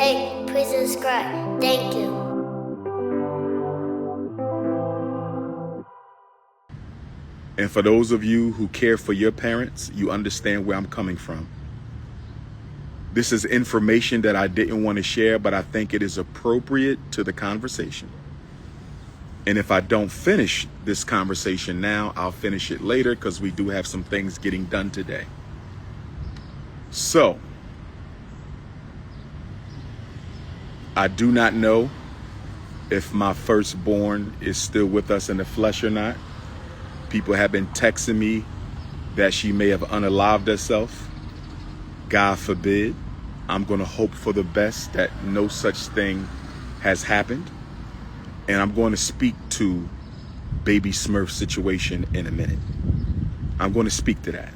rate, please subscribe. Thank you. And for those of you who care for your parents, you understand where I'm coming from. This is information that I didn't want to share, but I think it is appropriate to the conversation. And if I don't finish this conversation now, I'll finish it later because we do have some things getting done today. So, I do not know if my firstborn is still with us in the flesh or not. People have been texting me that she may have unalived herself. God forbid. I'm going to hope for the best that no such thing has happened. And I'm going to speak to Baby Smurf's situation in a minute. I'm going to speak to that.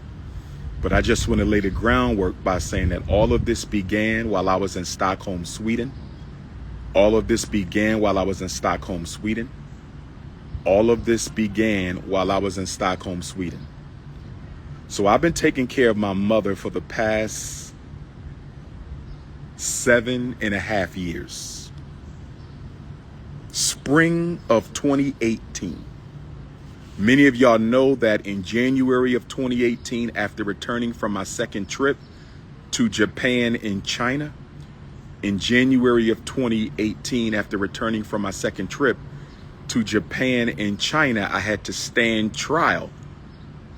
But I just want to lay the groundwork by saying that all of this began while I was in Stockholm, Sweden. All of this began while I was in Stockholm, Sweden. All of this began while I was in Stockholm, Sweden. So I've been taking care of my mother for the past 7.5 years. Spring of 2018. Many of y'all know that in January of 2018, after returning from my second trip to Japan and China, in January of 2018, after returning from my second trip to Japan and China, I had to stand trial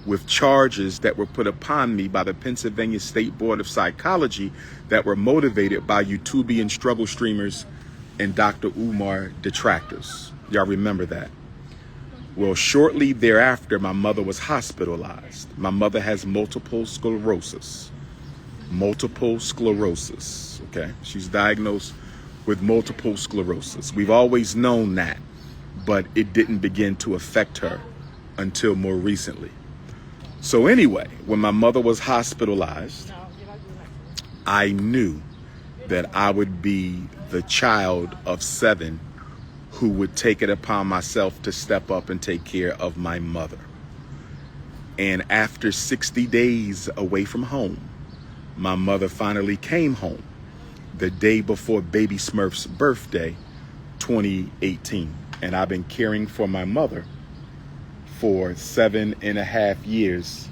with charges that were put upon me by the Pennsylvania State Board of Psychology that were motivated by YouTubian struggle streamers and Dr. Umar detractors. Y'all remember that? Well, shortly thereafter, my mother was hospitalized. My mother has multiple sclerosis. Multiple sclerosis, okay? She's diagnosed with multiple sclerosis. We've always known that, but it didn't begin to affect her until more recently. So anyway, when my mother was hospitalized, I knew that I would be the child of 7 who would take it upon myself to step up and take care of my mother. And after 60 days away from home, my mother finally came home the day before Baby Smurf's birthday, 2018. And I've been caring for my mother for 7.5 years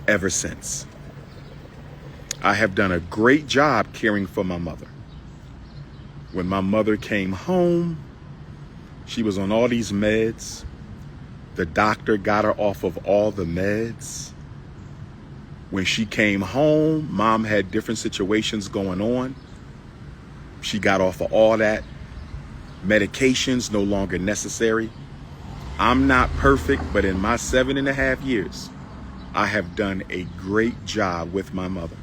ever since. I have done a great job caring for my mother. When my mother came home, she was on all these meds. The doctor got her off of all the meds. When she came home, mom had different situations going on. She got off of all that. Medications no longer necessary. I'm not perfect, but in my 7.5 years, I have done a great job with my mother.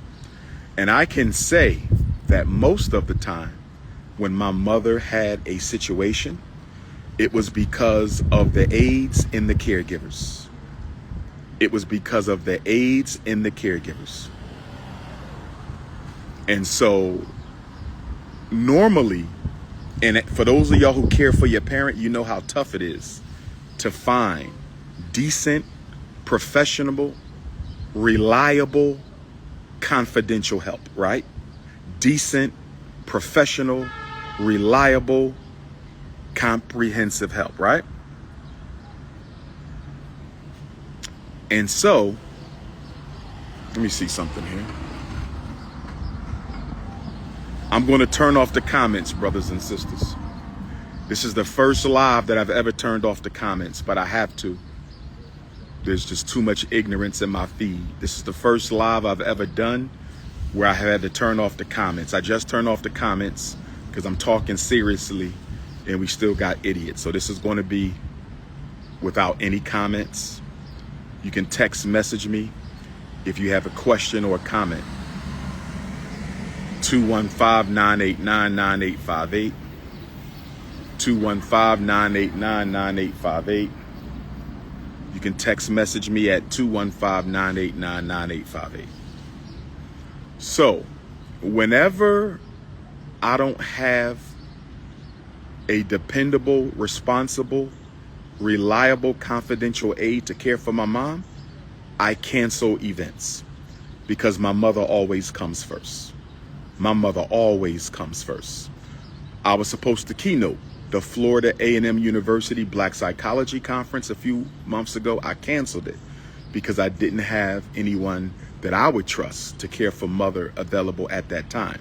And I can say that most of the time when my mother had a situation, it was because of the aides in the caregivers. It was because of the aides in the caregivers. And so normally, and for those of y'all who care for your parent, you know how tough it is to find decent, professional, reliable, confidential help, right? Decent, professional, reliable, comprehensive help, right? And so, let me see something here. I'm going to turn off the comments, brothers and sisters. This is the first live that I've ever turned off the comments, but I have to. There's just too much ignorance in my feed. This is the first live I've ever done where I had to turn off the comments. I just turned off the comments because I'm talking seriously and we still got idiots. So this is going to be without any comments. You can text message me if you have a question or a comment. 215-989-9858. 215-989-9858. You can text message me at 215-989-9858. So, whenever I don't have a dependable, responsible, reliable, confidential aide to care for my mom, I cancel events because my mother always comes first. My mother always comes first. I was supposed to keynote the Florida A&M University Black Psychology Conference a few months ago. I canceled it because I didn't have anyone that I would trust to care for mother available at that time.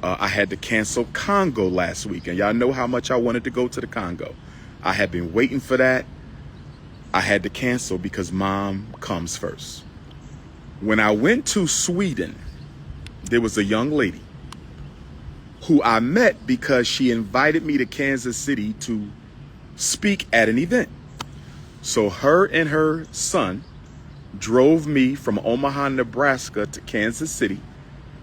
I had to cancel Congo last week, and y'all know how much I wanted to go to the Congo. I had been waiting for that. I had to cancel because mom comes first. When I went to Sweden, there was a young lady who I met because she invited me to Kansas City to speak at an event. So her and her son drove me from Omaha, Nebraska to Kansas City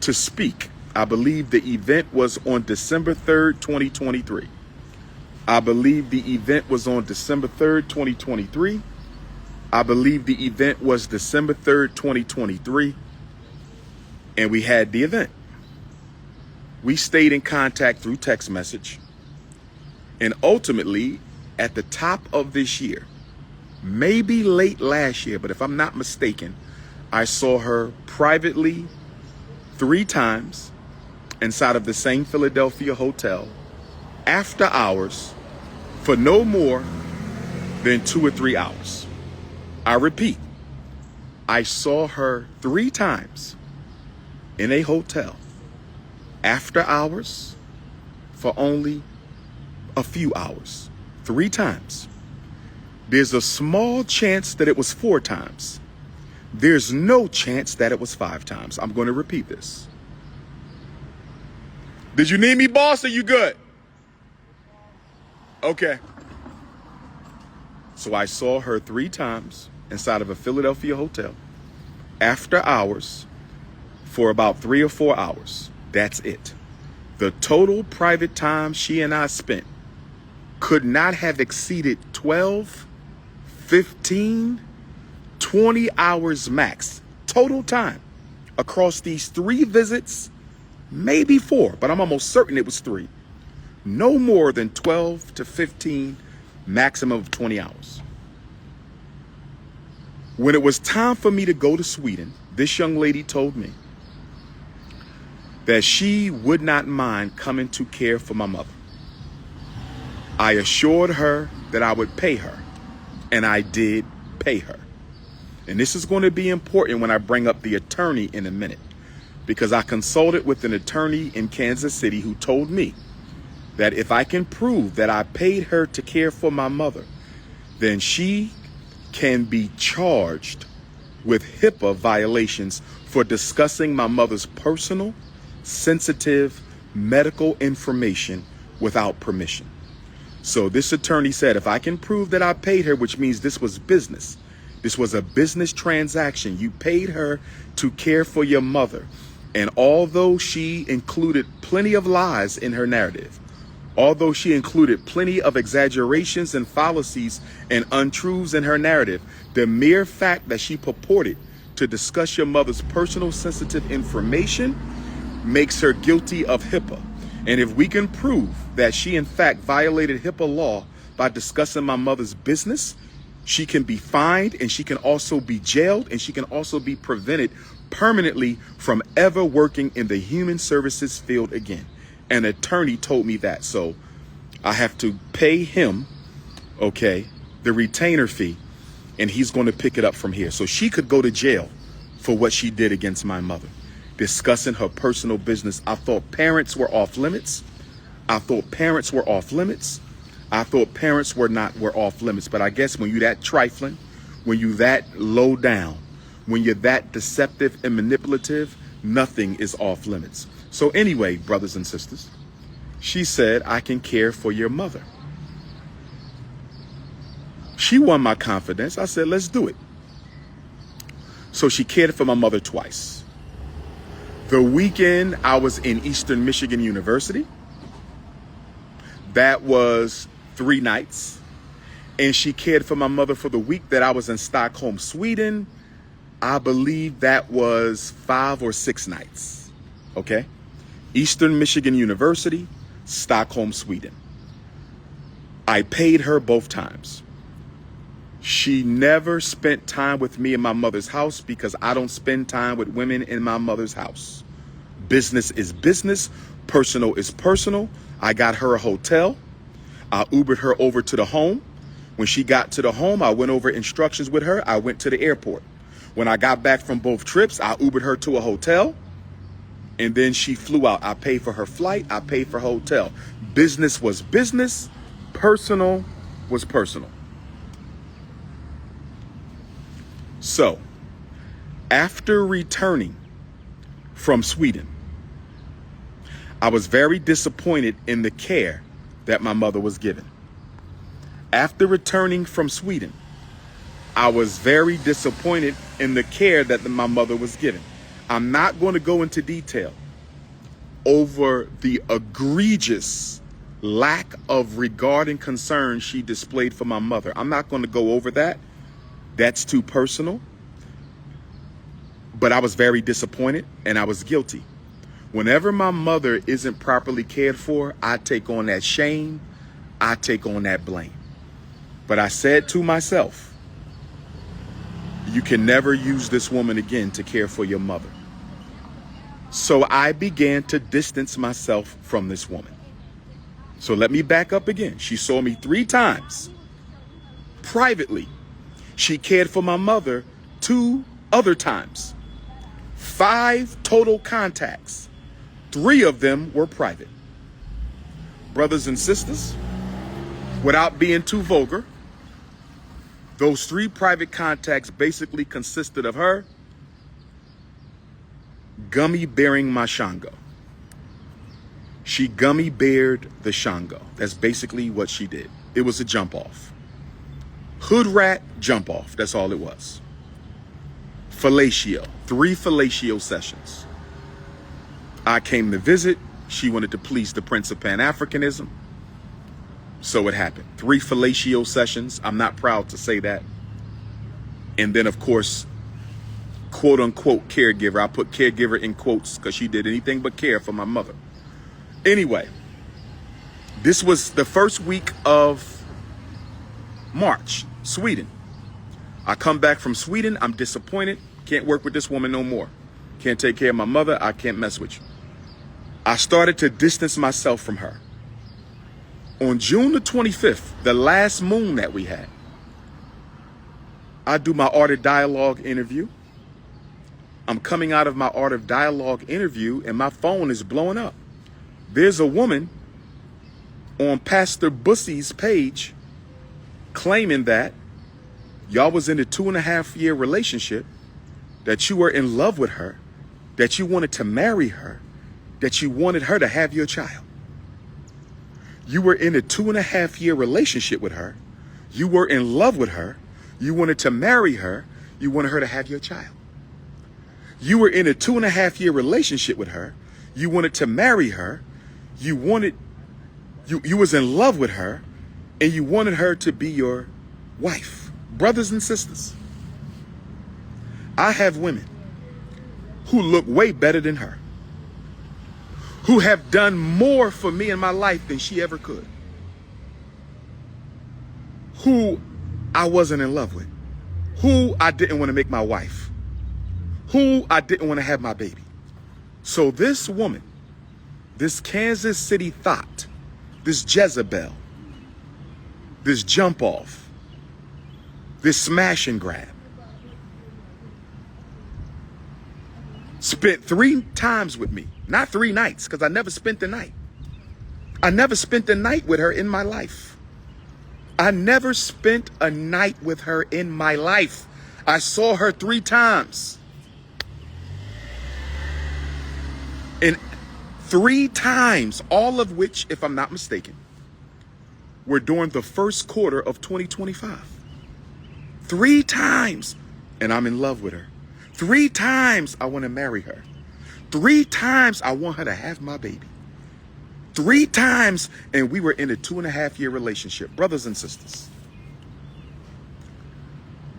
to speak. I believe the event was on December 3rd, 2023. I believe the event was on December 3rd, 2023. I believe the event was December 3rd, 2023. And we had the event. We stayed in contact through text message. And ultimately, at the top of this year, maybe late last year, but if I'm not mistaken, I saw her privately 3 times inside of the same Philadelphia hotel after hours for no more than 2 or 3 hours. I repeat, I saw her 3 times in a hotel after hours for only a few hours. 3 times. There's a small chance that it was 4 times. There's no chance that it was 5 times. I'm going to repeat this. Did you need me, boss? Are you good? Okay. So I saw her 3 times inside of a Philadelphia hotel after hours for about 3 or 4 hours. That's it. The total private time she and I spent could not have exceeded 12, 15, 20 hours max. Total time across these 3 visits, maybe 4, but I'm almost certain it was 3. No more than 12 to 15, maximum of 20 hours. When it was time for me to go to Sweden, this young lady told me that she would not mind coming to care for my mother. I assured her that I would pay her, and I did pay her. And this is going to be important when I bring up the attorney in a minute, because I consulted with an attorney in Kansas City who told me that if I can prove that I paid her to care for my mother, then she can be charged with HIPAA violations for discussing my mother's personal, sensitive medical information without permission. So this attorney said, if I can prove that I paid her, which means this was business, this was a business transaction, you paid her to care for your mother. And although she included plenty of lies in her narrative, although she included plenty of exaggerations and fallacies and untruths in her narrative, the mere fact that she purported to discuss your mother's personal sensitive information makes her guilty of HIPAA. And if we can prove that she in fact violated HIPAA law by discussing my mother's business, she can be fined, and she can also be jailed, and she can also be prevented permanently from ever working in the human services field again. An attorney told me that. So I have to pay him, okay, the retainer fee, and he's going to pick it up from here. So she could go to jail for what she did against my mother, discussing her personal business. I thought parents were off limits. I thought parents were off limits. I thought parents were off limits. But I guess when you that trifling, when you that low down, when you're that deceptive and manipulative, nothing is off limits. So anyway, brothers and sisters, she said, I can care for your mother. She won my confidence. I said, let's do it. So she cared for my mother twice. The weekend I was in Eastern Michigan University, that was 3 nights. And she cared for my mother for the week that I was in Stockholm, Sweden. I believe that was 5 or 6 nights. Okay? Eastern Michigan University, Stockholm, Sweden. I paid her both times. She never spent time with me in my mother's house because I don't spend time with women in my mother's house. Business is business. Personal is personal. I got her a hotel. I Ubered her over to the home. When she got to the home, I went over instructions with her. I went to the airport. When I got back from both trips, I Ubered her to a hotel. And then she flew out. I paid for her flight. I paid for her hotel. Business was business. Personal was personal. So, after returning from Sweden, I was very disappointed in the care that my mother was given. After returning from Sweden, I was very disappointed in the care that my mother was given. I'm not going to go into detail over the egregious lack of regard and concern she displayed for my mother. I'm not going to go over that. That's too personal. But I was very disappointed and I was guilty. Whenever my mother isn't properly cared for, I take on that shame. I take on that blame. But I said to myself, you can never use this woman again to care for your mother. So I began to distance myself from this woman. So let me back up again. She saw me 3 times privately. She cared for my mother 2 other times. 5 total contacts. 3 of them were private. Brothers and sisters, without being too vulgar, those 3 private contacts basically consisted of her gummy bearing my Shango. She gummy beared the Shango. That's basically what she did. It was a jump off. Hood rat jump off. That's all it was. Fellatio. 3 fellatio sessions. I came to visit. She wanted to please the Prince of Pan-Africanism. So it happened. 3 fellatio sessions. I'm not proud to say that. And then, of course, quote unquote caregiver. I put caregiver in quotes because she did anything but care for my mother. Anyway, this was the first week of March, Sweden. I come back from Sweden. I'm disappointed. Can't work with this woman no more. Can't take care of my mother. I can't mess with you. I started to distance myself from her. On June the 25th, the last moon that we had, I do my Art of Dialogue interview. I'm coming out of my Art of Dialogue interview and my phone is blowing up. There's a woman on Pastor Bussy's page claiming that y'all was in a 2.5-year relationship, that you were in love with her, that you wanted to marry her, that you wanted her to have your child. You were in a 2.5-year relationship with her. You were in love with her. You wanted to marry her. You wanted her to have your child. You were in a 2.5-year relationship with her. You wanted to marry her. You was in love with her and you wanted her to be your wife. Brothers and sisters, I have women who look way better than her, who have done more for me in my life than she ever could, who I wasn't in love with, who I didn't want to make my wife, who I didn't want to have my baby. So this woman, this Kansas City thought, this Jezebel, this jump off, this smash and grab, spent 3 times with me, not 3 nights, because I never spent the night. I never spent the night with her in my life. I never spent a night with her in my life. I saw her 3 times. And 3 times, all of which, if I'm not mistaken, were during the first quarter of 2025. 3 times, and I'm in love with her. 3 times, I want to marry her. 3 times, I want her to have my baby. 3 times, and we were in a 2.5-year relationship. Brothers and sisters.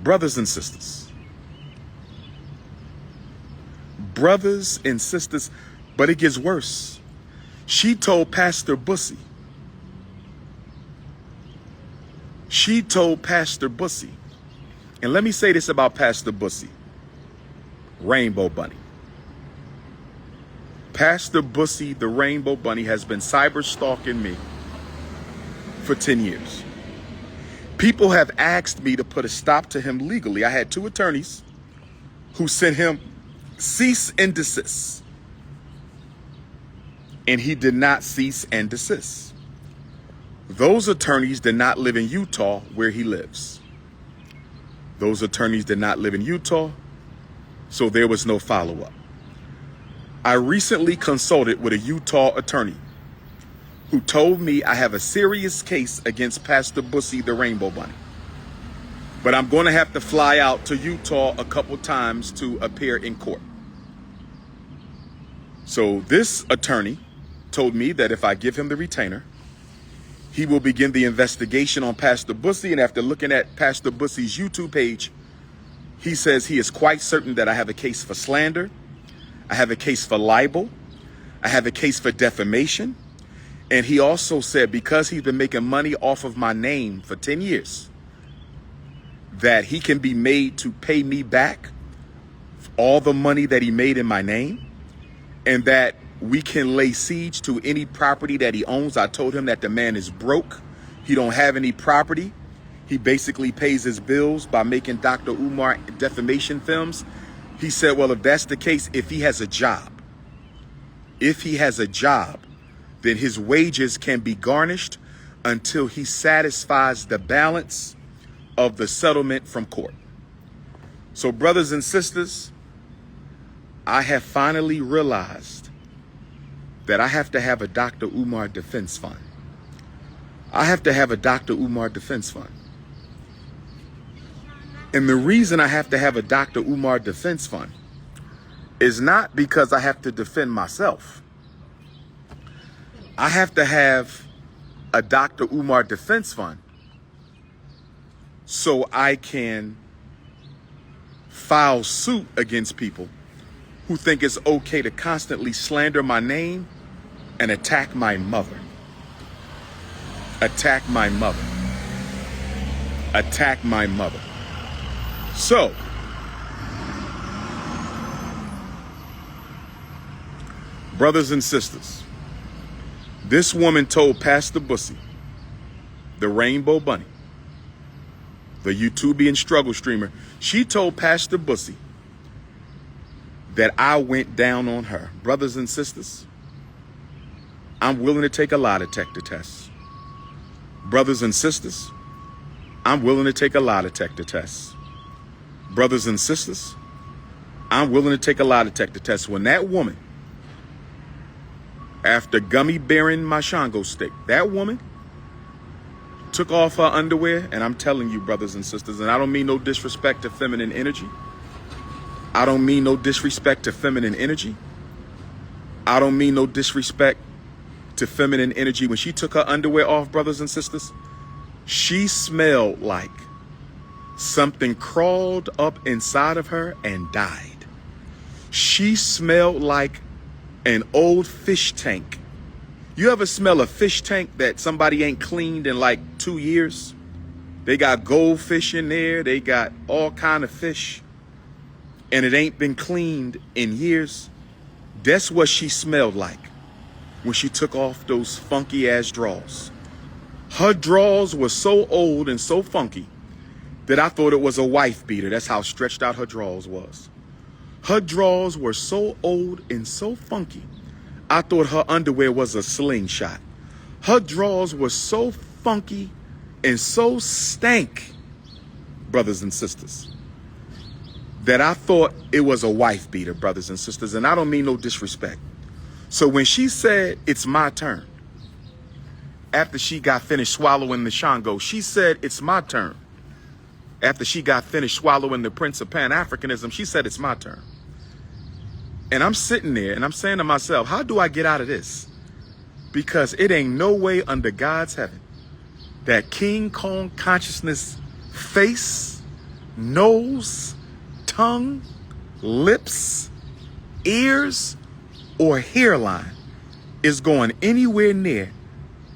Brothers and sisters. Brothers and sisters. But it gets worse. She told Pastor Bussy. She told Pastor Bussy. And let me say this about Pastor Bussy. Rainbow Bunny. Pastor Bussy, the Rainbow Bunny, has been cyber stalking me for 10 years. People have asked me to put a stop to him legally. I had 2 attorneys who sent him cease and desist. And he did not cease and desist. Those attorneys did not live in Utah where he lives. Those attorneys did not live in Utah, so there was no follow-up. I recently consulted with a Utah attorney who told me I have a serious case against Pastor Bussy, the Rainbow Bunny. But I'm going to have to fly out to Utah a couple times to appear in court. So this attorney told me that if I give him the retainer, he will begin the investigation on Pastor Bussy. And after looking at Pastor Bussy's YouTube page, he says he is quite certain that I have a case for slander. I have a case for libel. I have a case for defamation. And he also said because he's been making money off of my name for 10 years, that he can be made to pay me back all the money that he made in my name, and that we can lay siege to any property that he owns. I told him that the man is broke. He don't have any property. He basically pays his bills by making Dr. Umar defamation films. He said, well, if that's the case, if he has a job, then his wages can be garnished until he satisfies the balance of the settlement from court. So brothers and sisters, I have finally realized that I have to have a Dr. Umar defense fund. I have to have a Dr. Umar defense fund. And the reason I have to have a Dr. Umar defense fund is not because I have to defend myself. I have to have a Dr. Umar defense fund so I can file suit against people who think it's okay to constantly slander my name and attack my mother. Attack my mother. Attack my mother. So, brothers and sisters, this woman told Pastor Bussy, the Rainbow Bunny, the YouTubian struggle streamer, she told Pastor Bussy that I went down on her. Brothers and sisters, I'm willing to take a lie detector test. Brothers and sisters, I'm willing to take a lie detector test. Brothers and sisters, I'm willing to take a lie detector test. When that woman, after gummy bearing my Shango stick, that woman took off her underwear, and I'm telling you, brothers and sisters, and I don't mean no disrespect to feminine energy. I don't mean no disrespect to feminine energy. I don't mean no disrespect to feminine energy. When she took her underwear off, brothers and sisters, she smelled like something crawled up inside of her and died. She smelled like an old fish tank. You ever smell a fish tank that somebody ain't cleaned in like 2 years? They got goldfish in there. They got all kind of fish. And it ain't been cleaned in years. That's what she smelled like when she took off those funky ass drawers. Her drawers were so old and so funky that I thought it was a wife beater. That's how stretched out her drawers was. Her drawers were so old and so funky, I thought her underwear was a slingshot. Her drawers were so funky and so stank, brothers and sisters, that I thought it was a wife beater, brothers and sisters. And I don't mean no disrespect. So when she said, it's my turn, after she got finished swallowing the Shango, she said, it's my turn. After she got finished swallowing the Prince of Pan-Africanism, she said, it's my turn. And I'm sitting there and I'm saying to myself, how do I get out of this? Because it ain't no way under God's heaven that King Kong consciousness face, nose, tongue, lips, ears, or hairline is going anywhere near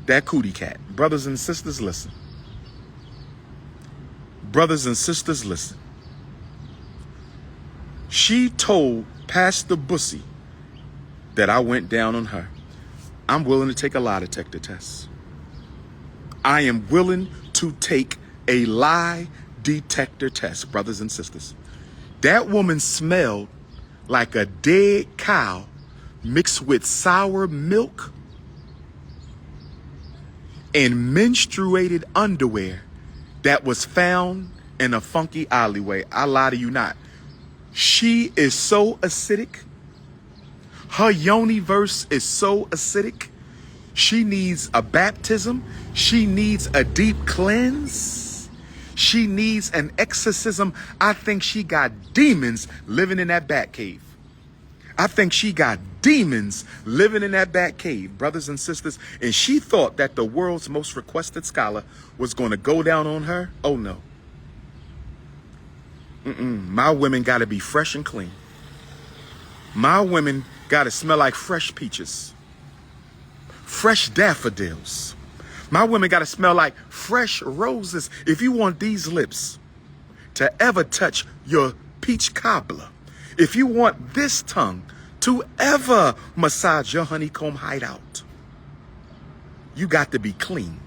that cootie cat. Brothers and sisters, listen. Brothers and sisters, listen. She told Pastor Bussy that I went down on her, I'm willing to take a lie detector test. I am willing to take a lie detector test, brothers and sisters. That woman smelled like a dead cow mixed with sour milk and menstruated underwear that was found in a funky alleyway. I lie to you not. She is so acidic. Her yoni verse is so acidic. She needs a baptism. She needs a deep cleanse. She needs an exorcism. I think she got demons living in that bat cave. I think she got demons living in that bat cave, brothers and sisters. And she thought that the world's most requested scholar was going to go down on her. Oh, no. My women got to be fresh and clean. My women got to smell like fresh peaches, fresh daffodils. My women got to smell like fresh roses. If you want these lips to ever touch your peach cobbler, if you want this tongue to ever massage your honeycomb hideout, you got to be clean.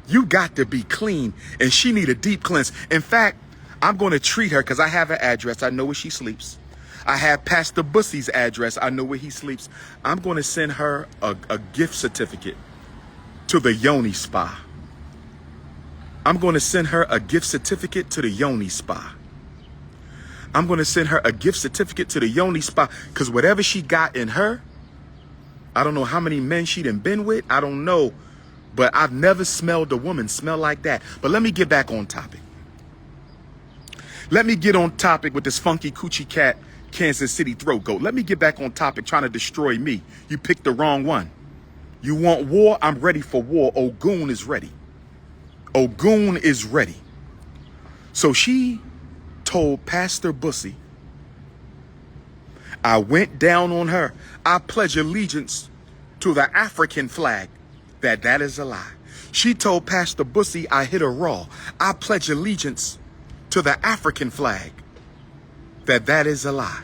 You got to be clean. And she need a deep cleanse. In fact, I'm going to treat her because I have her address. I know where she sleeps. I have Pastor Bussy's address. I know where he sleeps. I'm going to send her a gift certificate to the Yoni Spa. I'm going to send her a gift certificate to the Yoni Spa. I'm going to send her a gift certificate to the Yoni Spa because whatever she got in her, I don't know how many men she done been with. I don't know, but I've never smelled a woman smell like that. But let me get back on topic. Let me get on topic with this funky coochie cat Kansas City throat goat. Let me get back on topic trying to destroy me. You picked the wrong one. You want war? I'm ready for war. Ogun is ready. Ogun is ready. So she told Pastor Bussy, I went down on her. I pledge allegiance to the African flag. That is a lie. She told Pastor Bussy, I hit her raw. I pledge allegiance to the African flag. That is a lie.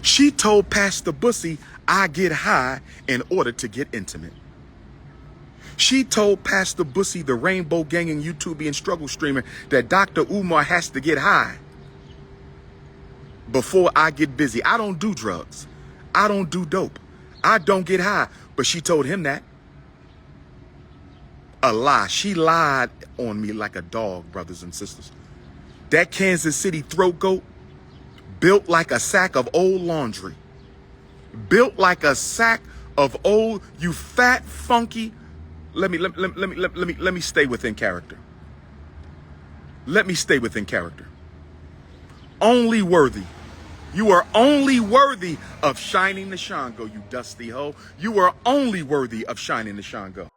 She told Pastor Bussy, I get high in order to get intimate. She told Pastor Bussy, the rainbow ganging YouTubian struggle streamer, that Dr. Umar has to get high before I get busy. I don't do drugs. I don't do dope. I don't get high. But she told him that. A lie. She lied on me like a dog, brothers and sisters. That Kansas City throat goat built like a sack of old laundry. Built like a sack of old, you fat, funky. Let me stay within character. Let me stay within character. Only worthy. You are only worthy of shining the Shango, you dusty hoe. You are only worthy of shining the Shango.